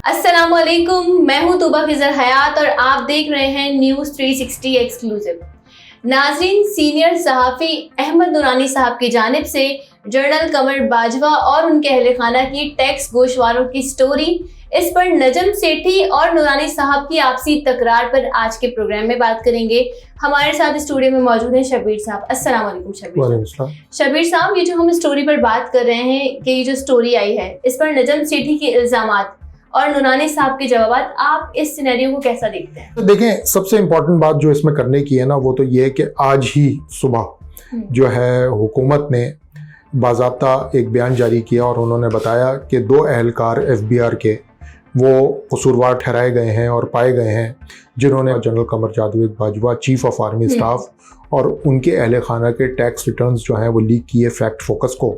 अस्सलामुअलैकुम, मैं हूं तूबा फिजर हयात और आप देख रहे हैं न्यूज़ 360 एक्सक्लूसिव। नाज़रीन, सीनियर सहाफ़ी अहमद नूरानी साहब की जानिब से जनरल कमर बाजवा और उनके अहले खाना की टैक्स गोशवारों की स्टोरी, इस पर नजम सेठी और नूरानी साहब की आपसी तकरार पर आज के प्रोग्राम में बात करेंगे। हमारे साथ स्टूडियो में मौजूद हैं शबीर साहब। अस्सलाम वालेकुम शबीर साहब, ये जो हम स्टोरी पर बात कर रहे हैं कि ये जो स्टोरी आई है, इस पर नजम सेठी के इल्जामात और नूरानी साहब के जवाब, आप इस सिनेरियो को कैसा देखते हैं? तो देखें, सबसे इम्पोर्टेंट बात जो इसमें करने की है ना, वो तो ये है कि आज ही सुबह जो है हुकूमत ने बाज़ाब्ता एक बयान जारी किया और उन्होंने बताया कि 2 एहलकार FBR के वो कसूरवार ठहराए गए हैं और पाए गए हैं, जिन्होंने general Qamar Javed Bajwa, chief of army staff, और उनके अहले खाना के टैक्स रिटर्न्स जो हैं वो लीक किए फैक्ट फोकस को,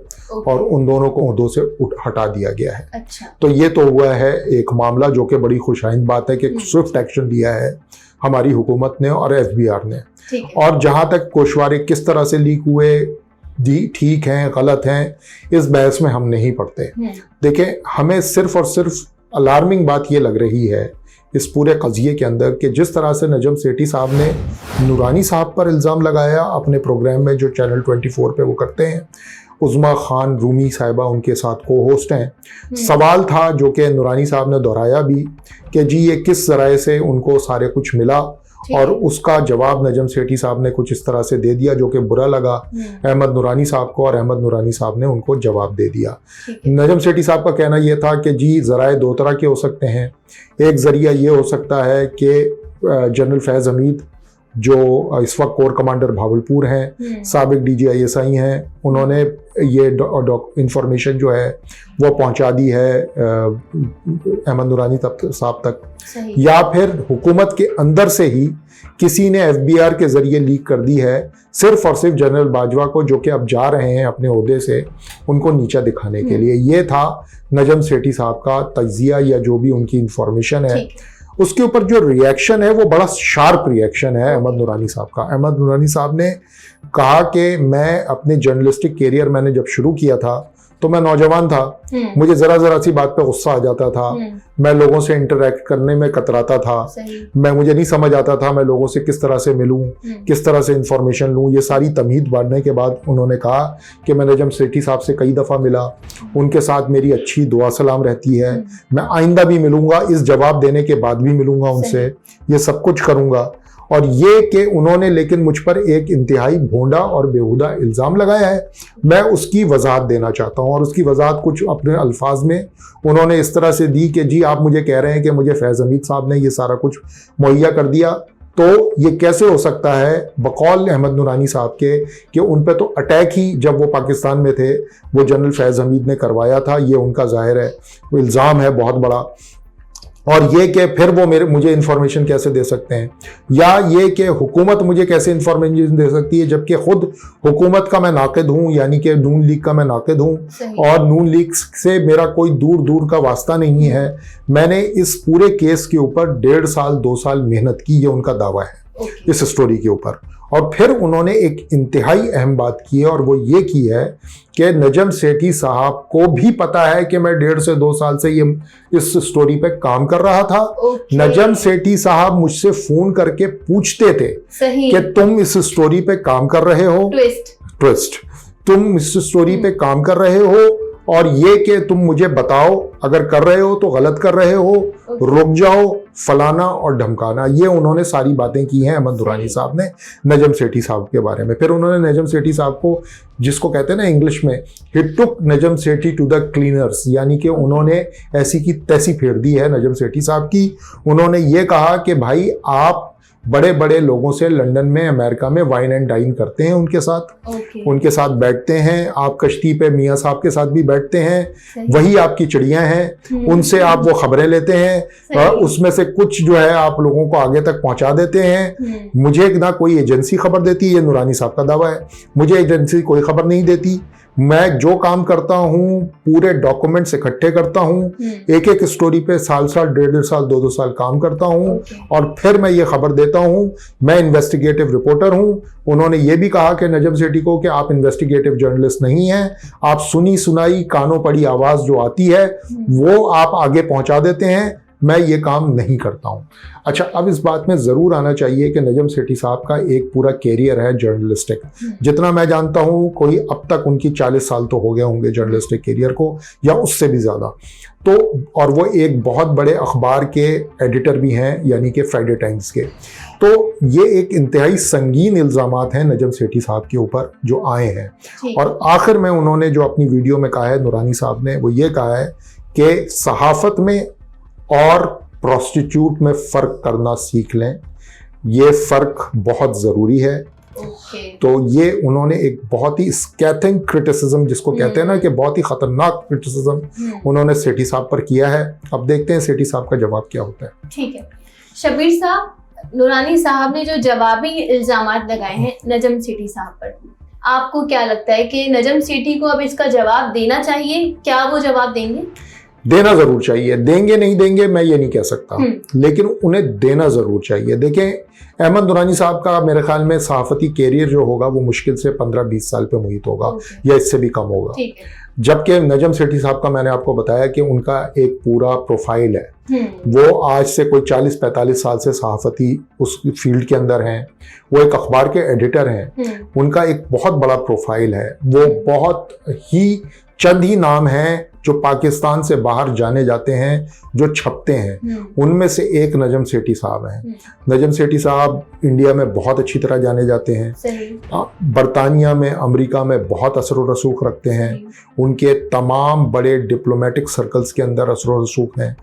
और उन दोनों को ओहदों से हटा दिया गया है। अच्छा। तो ये तो हुआ है एक मामला जो कि बड़ी खुशाइंद बात है कि स्विफ्ट एक्शन लिया है हमारी हुकूमत ने और FBR ने। और जहाँ तक गोशवारे किस तरह से लीक हुए, ठीक हैं गलत हैं, इस बहस में हम नहीं पड़ते। देखें, हमें सिर्फ और सिर्फ अलार्मिंग बात ये लग रही है इस पूरे कज़िए के अंदर कि जिस तरह से नजम सेठी साहब ने नूरानी साहब पर इल्ज़ाम लगाया अपने प्रोग्राम में जो चैनल 24 पे वो करते हैं, उज़्मा खान रूमी साहिबा उनके साथ को होस्ट हैं। सवाल था जो कि नूरानी साहब ने दोहराया भी कि जी ये किस ज़राए से उनको सारे कुछ मिला, और उसका जवाब नजम सेठी साहब ने कुछ इस तरह से दे दिया जो कि बुरा लगा अहमद नूरानी साहब को, और अहमद नूरानी साहब ने उनको जवाब दे दिया। नजम सेठी साहब का कहना यह था कि जी ज़राए 2 तरह के हो सकते हैं। एक ज़रिया ये हो सकता है कि जनरल फैज़ हमीद जो इस वक्त कोर कमांडर भावलपुर हैं, साबिक DGISI हैं, उन्होंने ये इंफॉर्मेशन जो है वो पहुंचा दी है अहमद नूरानी साहब तक, या फिर हुकूमत के अंदर से ही किसी ने FBR के ज़रिए लीक कर दी है सिर्फ और सिर्फ जनरल बाजवा को, जो कि अब जा रहे हैं अपने ओहदे से, उनको नीचा दिखाने के लिए। ये था नजम सेठी साहब का तज्जिया या जो भी उनकी इंफॉर्मेशन है। उसके ऊपर जो रिएक्शन है वो बड़ा शार्प रिएक्शन है अहमद नूरानी साहब का। अहमद नूरानी साहब ने कहा कि मैं अपने जर्नलिस्टिक कैरियर मैंने जब शुरू किया था तो मैं नौजवान था, मुझे ज़रा सी बात पे गुस्सा आ जाता था, मैं लोगों से इंटरेक्ट करने में कतराता था, मुझे नहीं समझ आता था मैं लोगों से किस तरह से मिलूं, किस तरह से इंफॉर्मेशन लूं। ये सारी तमहीद बांटने के बाद उन्होंने कहा कि मैं नजम सेठी साहब से कई दफ़ा मिला, उनके साथ मेरी अच्छी दुआ सलाम रहती है, मैं आइंदा भी मिलूंगा, इस जवाब देने के बाद भी मिलूंगा उनसे, ये सब कुछ करूंगा। और ये कि उन्होंने लेकिन मुझ पर एक इंतहाई भोंडा और बेहुदा इल्ज़ाम लगाया है, मैं उसकी वजाहत देना चाहता हूँ। और उसकी वजाहत कुछ अपने अल्फाज में उन्होंने इस तरह से दी कि जी आप मुझे कह रहे हैं कि मुझे फैज़ हमीद साहब ने ये सारा कुछ मुहैया कर दिया, तो ये कैसे हो सकता है बकौल अहमद नूरानी साहब के कि उन पे तो अटैक ही जब वो पाकिस्तान में थे वो जनरल फैज़ हमीद ने करवाया था। ये उनका ज़ाहिर है वो इल्ज़ाम है बहुत बड़ा। और ये कि फिर वो मुझे इन्फॉर्मेशन कैसे दे सकते हैं, या ये कि हुकूमत मुझे कैसे इन्फॉर्मेशन दे सकती है जबकि खुद हुकूमत का मैं नाक़िद हूँ, यानी कि नून लीग का मैं नाक़िद हूँ, और नून लीग से मेरा कोई दूर का वास्ता नहीं है। मैंने इस पूरे केस के ऊपर 1.5 साल 2 साल मेहनत की, ये उनका दावा है इस स्टोरी के ऊपर। और फिर उन्होंने एक इंतहाई अहम बात की है, और वो ये की है कि नजम सेठी साहब को भी पता है कि मैं 1.5 से 2 साल से ये इस स्टोरी पे काम कर रहा था। नजम सेठी साहब मुझसे फोन करके पूछते थे कि तुम इस स्टोरी पे काम कर रहे हो, ट्विस्ट तुम इस स्टोरी पे काम कर रहे हो, और ये कि तुम मुझे बताओ अगर कर रहे हो तो गलत कर रहे हो, रुक जाओ, फलाना और ढमकाना। ये उन्होंने सारी बातें की हैं अहमद नूरानी साहब ने नजम सेठी साहब के बारे में। फिर उन्होंने नजम सेठी साहब को, जिसको कहते हैं ना इंग्लिश में, ही टुक Najam Sethi to the cleaners, यानी कि उन्होंने ऐसी की तैसी फेर दी है नजम सेठी साहब की। उन्होंने ये कहा कि भाई आप बड़े बड़े लोगों से लंदन में, अमेरिका में वाइन एंड डाइन करते हैं, उनके साथ बैठते हैं, आप कश्ती पे मियाँ साहब के साथ भी बैठते हैं, वही आपकी चिड़ियाँ हैं, उनसे आप वो खबरें लेते हैं, और उसमें से कुछ जो है आप लोगों को आगे तक पहुंचा देते हैं। मुझे ना कोई एजेंसी खबर देती, ये नूरानी साहब का दावा है, मुझे एजेंसी कोई खबर नहीं देती, मैं जो काम करता हूँ पूरे डॉक्यूमेंट्स इकट्ठे करता हूँ, एक एक स्टोरी पे साल साल, डेढ़ साल, दो साल काम करता हूँ और फिर मैं ये खबर देता हूँ। मैं इन्वेस्टिगेटिव रिपोर्टर हूँ। उन्होंने ये भी कहा कि नजम सेठी को कि आप इन्वेस्टिगेटिव जर्नलिस्ट नहीं हैं, आप सुनी सुनाई कानों पड़ी आवाज जो आती है वो आप आगे पहुंचा देते हैं, मैं ये काम नहीं करता हूं। अच्छा, अब इस बात में ज़रूर आना चाहिए कि नजम सेठी साहब का एक पूरा कैरियर है जर्नलिस्टिक। जितना मैं जानता हूं कोई अब तक उनकी 40 साल तो हो गए होंगे जर्नलिस्टिक कैरियर को, या उससे भी ज़्यादा। तो और वो एक बहुत बड़े अखबार के एडिटर भी हैं, यानी कि फ्राइडे टाइम्स के। तो ये एक इंतहाई संगीन इल्ज़ामात हैं नजम सेठी साहब के ऊपर जो आए हैं। और आखिर में उन्होंने जो अपनी वीडियो में कहा है, नूरानी साहब ने, वो ये कहा है कि सहाफ़त में और प्रोस्टिट्यूट में फ़र्क करना सीख लें, ये फ़र्क बहुत ज़रूरी है। तो ये उन्होंने एक बहुत ही स्कैथिंग क्रिटिसिज्म, जिसको कहते हैं ना कि बहुत ही ख़तरनाक क्रिटिसिज्म उन्होंने सेठी साहब पर किया है। अब देखते हैं सेठी साहब का जवाब क्या होता है। ठीक है शबीर साहब, नूरानी साहब ने जो जवाबी इल्ज़ामात लगाए हैं नजम सेठी साहब पर, आपको क्या लगता है कि नजम सेठी को अब इसका जवाब देना चाहिए? क्या वो जवाब देंगे? देना जरूर चाहिए। देंगे नहीं देंगे मैं ये नहीं कह सकता, लेकिन उन्हें देना जरूर चाहिए। देखें, अहमद नूरानी साहब का मेरे ख्याल में सहाफती कैरियर जो होगा वो मुश्किल से 15-20 साल पे मुहित होगा या इससे भी कम होगा। जबकि नजम सेठी साहब का मैंने आपको बताया कि उनका एक पूरा प्रोफाइल है। वो आज से कोई 40-45 साल से सहाफती उस फील्ड के अंदर हैं। वो एक अखबार के एडिटर हैं। उनका एक बहुत बड़ा प्रोफाइल है। वो बहुत ही चंद ही नाम हैं जो पाकिस्तान से बाहर जाने जाते हैं, जो छपते हैं। उनमें से एक नजम सेठी साहब हैं। नजम सेठी साहब इंडिया में बहुत अच्छी तरह जाने जाते हैं। बरतानिया में, अमेरिका में बहुत असर व रसूख रखते हैं। उनके तमाम बड़े डिप्लोमेटिक सर्कल्स के अंदर असर व रसूख हैं।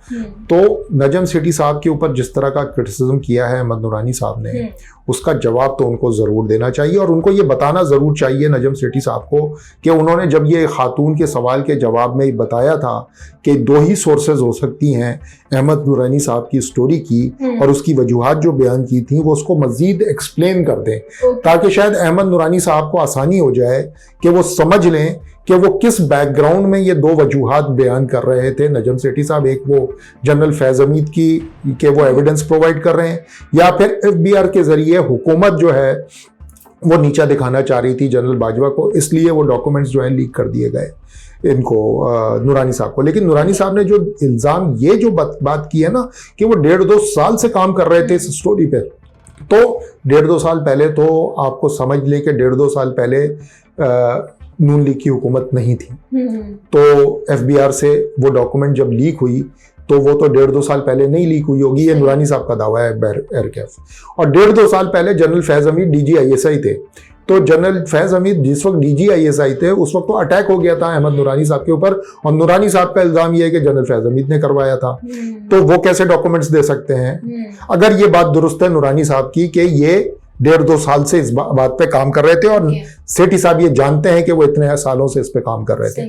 तो नजम सेठी साहब के ऊपर जिस तरह का क्रिटिसिज्म किया है अहमद नूरानी साहब ने, उसका जवाब तो उनको ज़रूर देना चाहिए। और उनको ये बताना ज़रूर चाहिए नजम सेठी साहब को कि उन्होंने जब ये खातून के सवाल के जवाब में बताया था कि 2 ही सोर्सेज हो सकती हैं अहमद नूरानी साहब की स्टोरी की, और उसकी वजूहात जो बयान की थी वो उसको मज़ीद एक्सप्लेन कर दें, ताकि शायद अहमद नूरानी साहब को आसानी हो जाए कि वो समझ लें कि वो किस बैकग्राउंड में ये 2 वजूहात बयान कर रहे थे नजम सेठी साहब। एक वो जनरल फैज़ हमीद की कि वो एविडेंस प्रोवाइड कर रहे हैं, या फिर FBR के ज़रिए हुकूमत जो है वो नीचा दिखाना चाह रही थी जनरल बाजवा को, इसलिए वो डॉक्यूमेंट्स जो है लीक कर दिए गए इनको, नूरानी साहब को। लेकिन नूरानी साहब ने जो इल्ज़ाम ये जो बात की है ना कि वो 1.5-2 साल से काम कर रहे थे इस स्टोरी पे, तो 1.5-2 साल पहले तो आपको समझ लें कि 1.5-2 साल पहले नून लीग की हुकूमत नहीं थी। तो FBR से वो डॉक्यूमेंट जब लीक हुई तो वो तो 1.5-2 साल पहले नहीं लीक हुई होगी, ये नूरानी साहब का दावा है एयरकैफ। और 1.5-2 साल पहले जनरल फैज़ हमीद DGISI थे। तो जनरल फैज़ हमीद जिस वक्त DGISI थे उस वक्त तो अटैक हो गया था अहमद नूरानी साहब के ऊपर, और नूरानी साहब का इल्ज़ाम ये है कि जनरल फैज़ हमीद ने करवाया था। तो वो कैसे डॉक्यूमेंट्स दे सकते हैं? अगर ये बात दुरुस्त है नूरानी साहब की कि ये 1.5-2 साल से इस बात पे काम कर रहे थे, और सेठी साहब ये जानते हैं कि वो इतने सालों से इस पे काम कर रहे थे,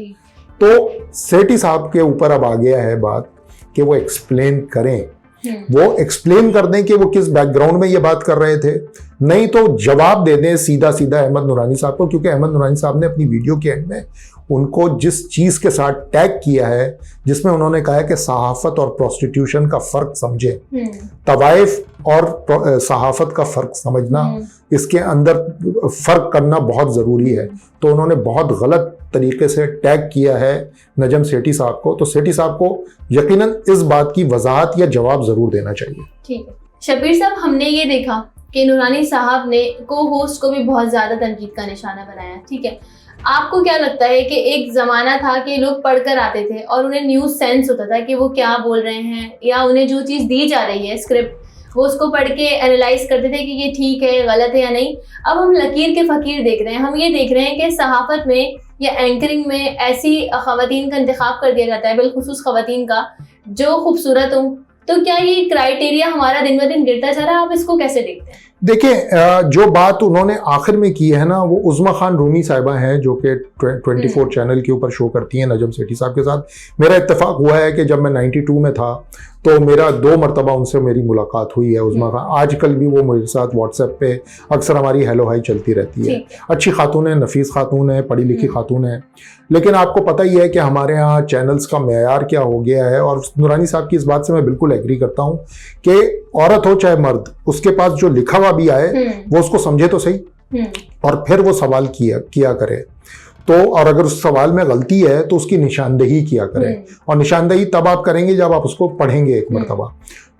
तो सेठी साहब के ऊपर अब आ गया है बात कि वो एक्सप्लेन करें, वो एक्सप्लेन कर दें कि वो किस बैकग्राउंड में ये बात कर रहे थे। नहीं तो जवाब दे दें सीधा सीधा अहमद नूरानी साहब को, क्योंकि अहमद नूरानी साहब ने अपनी वीडियो के एंड में उनको जिस चीज़ के साथ टैग किया है, जिसमें उन्होंने कहा है कि सहाफत और प्रोस्टिट्यूशन का फ़र्क समझे, तवाइफ और सहाफत का फ़र्क समझना, इसके अंदर फ़र्क करना बहुत ज़रूरी है। तो उन्होंने बहुत गलत तरीके से टैग किया है नजम सेठी साहब को। तो सेठी साहब को यकीनन इस बात की वजाहत या जवाब ज़रूर देना चाहिए। ठीक है शबीर साहब, हमने ये देखा कि नूरानी साहब ने को होस्ट को भी बहुत ज़्यादा तनकीद का निशाना बनाया। ठीक है, आपको क्या लगता है कि एक ज़माना था कि लोग पढ़कर आते थे और उन्हें न्यूज़ सेंस होता था कि वो क्या बोल रहे हैं, या उन्हें जो चीज़ दी जा रही है स्क्रिप्ट वो उसको पढ़ के एनालाइज करते थे कि ये ठीक है, गलत है या नहीं। अब हम लकीर के फ़कीर देख रहे हैं। हम ये देख रहे हैं कि सहाफ़त में या एंकरिंग में ऐसी ख़वातीन का इंतखाब कर दिया जाता है, बिलखुसूस ख़वातीन का, जो खूबसूरत हों। तो क्या ये क्राइटेरिया हमारा दिन ब दिन गिरता जा रहा है? आप इसको कैसे देखते हैं? देखिए, जो बात उन्होंने आखिर में की है ना, वो उज़्मा खान रूमी साहिबा हैं, जो कि 24 चैनल के ऊपर शो करती हैं नजम सेठी साहब के साथ। मेरा इत्तेफाक हुआ है कि जब मैं 92 में था तो मेरा 2 मरतबा उनसे मेरी मुलाकात हुई है। उज़्मा खान आजकल भी वो मेरे साथ व्हाट्सएप पे अक्सर हमारी हेलो हाई चलती रहती है। अच्छी खातून है, नफीस खातून है, पढ़ी लिखी खातून है। लेकिन आपको पता ही है कि हमारे यहाँ चैनल्स का मेयार क्या हो गया है, और नूरानी साहब की इस बात से मैं बिल्कुल एग्री करता हूँ कि औरत हो चाहे मर्द, उसके पास जो लिखा हुआ भी आए वो उसको समझे तो सही और फिर वो सवाल किया करे। तो और अगर उस सवाल में गलती है तो उसकी निशानदेही किया करें, और निशानदेही तब आप करेंगे जब आप उसको पढ़ेंगे एक मरतबा।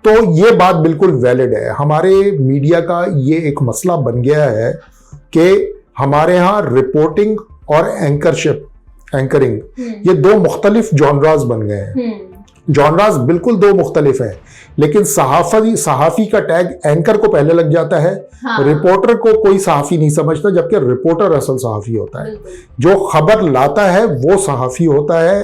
तो ये बात बिल्कुल वैलिड है। हमारे मीडिया का ये एक मसला बन गया है कि हमारे यहाँ रिपोर्टिंग और एंकरिंग ये 2 मुख्तलिफ जॉनराज बन गए हैं। जॉनराज बिल्कुल 2 मुख्तलिफ हैं, लेकिन सहाफ़ी का टैग एंकर को पहले लग जाता है। रिपोर्टर को कोई सहाफ़ी नहीं समझता, जबकि रिपोर्टर असल सहाफ़ी होता है। जो खबर लाता है वो सहाफ़ी होता है।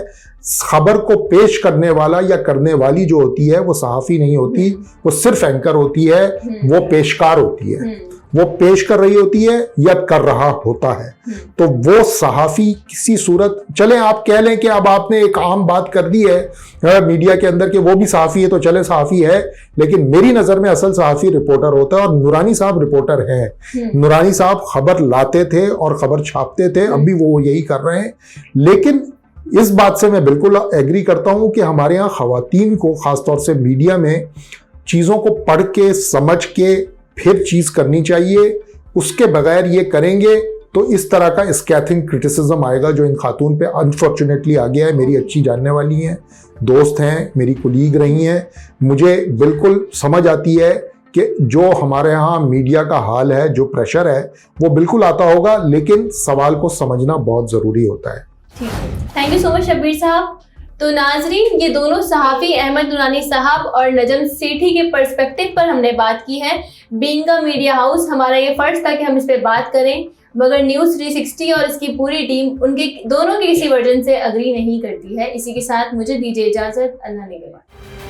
खबर को पेश करने वाला या करने वाली जो होती है वो सहाफ़ी नहीं होती, वो सिर्फ एंकर होती है, वो पेशकार होती है। वो पेश कर रही होती है या कर रहा होता है। तो वो सहाफ़ी किसी सूरत, चले आप कह लें कि अब आपने एक आम बात कर दी है मीडिया के अंदर कि वो भी सहाफ़ी है तो चले सहाफ़ी है, लेकिन मेरी नज़र में असल सहाफ़ी रिपोर्टर होता है, और नूरानी साहब रिपोर्टर हैं। नूरानी साहब खबर लाते थे और खबर छापते थे, अब भी वो यही कर रहे हैं। लेकिन इस बात से मैं बिल्कुल एग्री करता हूं कि हमारे यहाँ ख़वातीन को ख़ासतौर से मीडिया में चीज़ों को पढ़ के समझ के फिर चीज़ करनी चाहिए। उसके बगैर ये करेंगे तो इस तरह का स्कैथिंग क्रिटिसिज्म आएगा जो इन खातून पे अनफॉर्चुनेटली आ गया है। मेरी अच्छी जानने वाली हैं, दोस्त हैं, मेरी कुलीग रही हैं। मुझे बिल्कुल समझ आती है कि जो हमारे यहाँ मीडिया का हाल है, जो प्रेशर है, वो बिल्कुल आता होगा, लेकिन सवाल को समझना बहुत ज़रूरी होता है। Thank you so much Shabbir साहब। तो नाजरीन, ये दोनों सहाफ़ी अहमद नूरानी साहब और नजम सेठी के पर्सपेक्टिव पर हमने बात की है। बीइंग अ मीडिया हाउस, हमारा ये फर्ज था कि हम इस पे बात करें, मगर न्यूज़ 360 और इसकी पूरी टीम उनके दोनों के किसी वर्जन से अग्री नहीं करती है। इसी के साथ मुझे दीजिए इजाज़त। अल्लाह निगहबान।